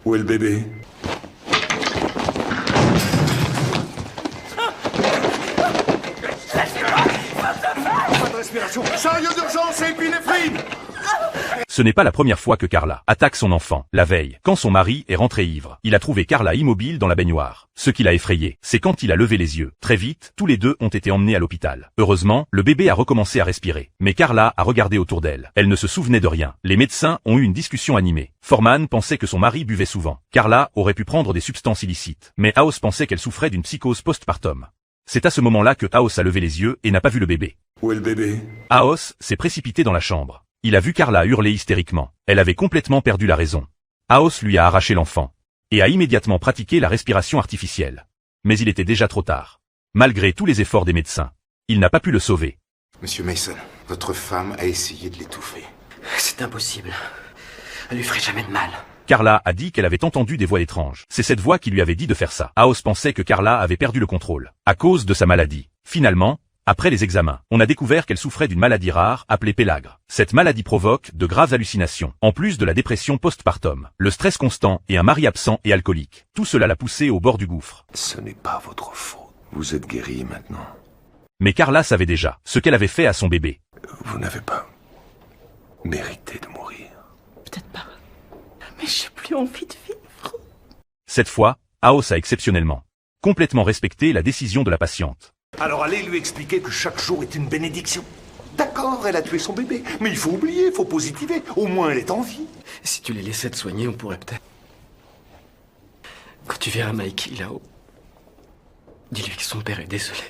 Où est le bébé? Pas de respiration. Chariot d'urgence et épinéphrine. Ce n'est pas la première fois que Carla attaque son enfant. La veille, quand son mari est rentré ivre, il a trouvé Carla immobile dans la baignoire. Ce qui l'a effrayé, c'est quand il a levé les yeux. Très vite, tous les deux ont été emmenés à l'hôpital. Heureusement, le bébé a recommencé à respirer. Mais Carla a regardé autour d'elle. Elle ne se souvenait de rien. Les médecins ont eu une discussion animée. Foreman pensait que son mari buvait souvent. Carla aurait pu prendre des substances illicites. Mais House pensait qu'elle souffrait d'une psychose postpartum. C'est à ce moment-là que House a levé les yeux et n'a pas vu le bébé. Où est le bébé? House s'est précipité dans la chambre. Il a vu Carla hurler hystériquement. Elle avait complètement perdu la raison. House lui a arraché l'enfant et a immédiatement pratiqué la respiration artificielle. Mais il était déjà trop tard. Malgré tous les efforts des médecins, il n'a pas pu le sauver. Monsieur Mason, votre femme a essayé de l'étouffer. C'est impossible. Elle lui ferait jamais de mal. Carla a dit qu'elle avait entendu des voix étranges. C'est cette voix qui lui avait dit de faire ça. House pensait que Carla avait perdu le contrôle à cause de sa maladie. Finalement, après les examens, on a découvert qu'elle souffrait d'une maladie rare appelée pélagre. Cette maladie provoque de graves hallucinations, en plus de la dépression postpartum, le stress constant et un mari absent et alcoolique. Tout cela l'a poussée au bord du gouffre. Ce n'est pas votre faute. Vous êtes guéri maintenant. Mais Carla savait déjà ce qu'elle avait fait à son bébé. Vous n'avez pas mérité de mourir. Peut-être pas. Mais j'ai plus envie de vivre. Cette fois, House a exceptionnellement, complètement respecté la décision de la patiente. Alors allez lui expliquer que chaque jour est une bénédiction. D'accord, elle a tué son bébé, mais il faut oublier, il faut positiver. Au moins elle est en vie. Si tu les laissais te soigner, on pourrait peut-être... Quand tu verras Mikey là-haut, dis-lui que son père est désolé.